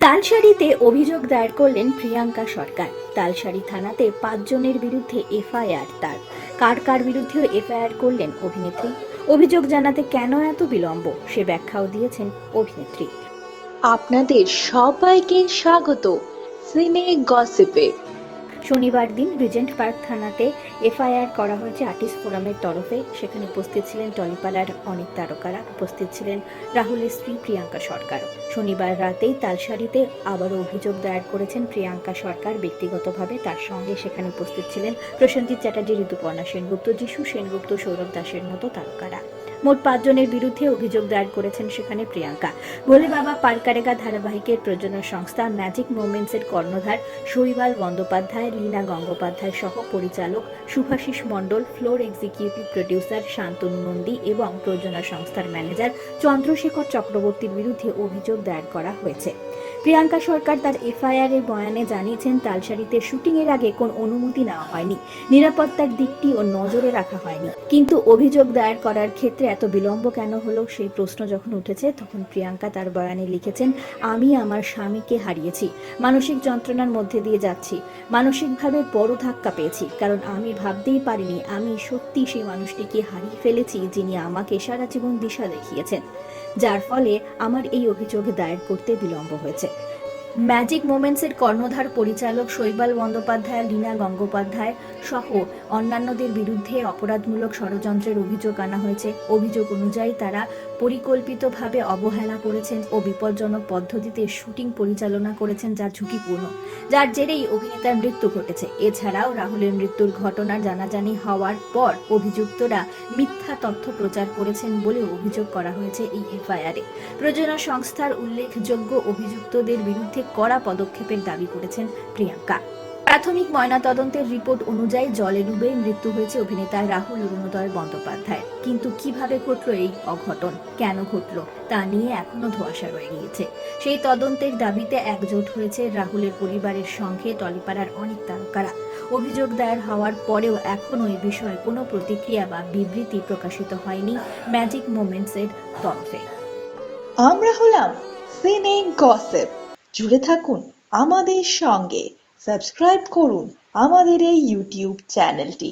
তালসারীতে অভিযোগ দায়ের করলেন প্রিয়াঙ্কা সরকার। তালসারী থানাতে 5 জনের বিরুদ্ধে এফআইআর। তার কার কার বিরুদ্ধে এফআইআর করলেন অভিনেত্রী, অভিযোগ জানাতে কেন এত বিলম্ব সে ব্যাখ্যাও দিয়েছেন অভিনেত্রী। আপনাদের সবাইকে স্বাগত সিনে গসিপে। শনিবার দিন রিজেন্ট পার্ক থানাতে এফআইআর করা হয়েছে আর্টিস্ট ফোরামের তরফে। সেখানে উপস্থিত ছিলেন টলিপাড়ার অনেক তারকারা, উপস্থিত ছিলেন রাহুলের স্ত্রী প্রিয়াঙ্কা সরকারও। শনিবার রাতেই তালসারীতে আবারও অভিযোগ দায়ের করেছেন প্রিয়াঙ্কা সরকার ব্যক্তিগতভাবে। তার সঙ্গে সেখানে উপস্থিত ছিলেন প্রসেনজিৎ চ্যাটার্জি, ঋতুপর্ণা সেনগুপ্ত, যিশু সেনগুপ্ত, সৌরভ দাসের মতো তারকারা। মোট 5 জনের বিরুদ্ধে অভিযোগ দায়ের করেছেন সেখানে প্রিয়াঙ্কা। ভোলে বাবা পারকারেগা ধারাবাহিকের প্রযোজনা সংস্থা ম্যাজিক মোমেন্টসের কর্ণধার শৈবাল বন্দ্যোপাধ্যায়, লীনা গঙ্গোপাধ্যায় সহ পরিচালক Shubhashis Mondal, floor executive producer Shantanu Nandi এবং প্রযোজনা সংস্থার ম্যানেজার চন্দ্রশেখর চক্রবর্তীর বিরুদ্ধে অভিযোগ দায়ের করা হয়েছে। প্রিয়াঙ্কা সরকার তার এফআইআর এর বয়ানে জানিয়েছেন, তালসারীতে শুটিং এর আগে কোন অনুমতি নেওয়া হয়নি, নিরাপত্তার দিকটিও নজরে রাখা হয়নি। কিন্তু অভিযোগ দায়ের করার ক্ষেত্রে এত বিলম্ব কেন হলো সেই প্রশ্ন যখন উঠেছে, তখন প্রিয়াঙ্কা তার বয়ানে লিখেছেন, আমি আমার স্বামীকে হারিয়েছি, মানসিক যন্ত্রণার মধ্যে দিয়ে যাচ্ছি, মানসিকভাবে বড় ধাক্কা পেয়েছি, কারণ আমি ভাবতেই পারিনি আমি সত্যি সেই মানুষটিকে হারিয়ে ফেলেছি যিনি আমাকে সারা জীবন দিশা দেখিয়েছেন, যার ফলে আমার এই অভিযোগ দায়ের করতে বিলম্ব হয়েছে। ম্যাজিক মোমেন্টসের কর্ণধার পরিচালক শৈবাল বন্দ্যোপাধ্যায়, লীনা গঙ্গোপাধ্যায় সহ অন্যান্যদের বিরুদ্ধে অপরাধমূলক ষড়যন্ত্রের অভিযোগ আনা হয়েছে। অভিযোগ অনুযায়ী তারা পরিকল্পিতভাবে অবহেলা করেছেন ও বিপজ্জনক পদ্ধতিতে শুটিং পরিচালনা করেছেন, যা ঝুঁকিপূর্ণ, যার জেরেই অভিনেতার মৃত্যু ঘটেছে। এছাড়াও রাহুলের মৃত্যুর ঘটনার জানাজানি হওয়ার পর অভিযুক্তরা মিথ্যা তথ্য প্রচার করেছেন বলে অভিযোগ করা হয়েছে এই এফআইআরে। প্রযোজনা সংস্থার উল্লেখযোগ্য অভিযুক্তদের বিরুদ্ধে কড়া পদক্ষেপের দাবি করেছেন প্রিয়াঙ্কা। প্রাথমিক ময়নাতদন্তের রিপোর্ট অনুযায়ী জলে ডুবে মৃত্যু হয়েছে অভিনেতা রাহুল অরুণোদয় বন্দ্যোপাধ্যায়। কিন্তু কিভাবে ঘটল এই অঘটন, কেন ঘটল তা নিয়ে এখনো ধোঁয়াশা রয়ে গিয়েছে। সেই তদন্তের দাবিতে একজোট হয়েছে রাহুলের পরিবারের সঙ্গে টলিপাড়ার অনেক তারকারা। অভিযোগ দায়ের হওয়ার পরেও এখনো এই বিষয়ে কোনো প্রতিক্রিয়া বা বিবৃতি প্রকাশিত হয়নি ম্যাজিক মোমেন্টসের তরফে। আমরা হলাম সিনে গসিপ। জুড়ে থাকুন আমাদের সঙ্গে, সাবস্ক্রাইব করুন আমাদের এই ইউটিউব চ্যানেলটি।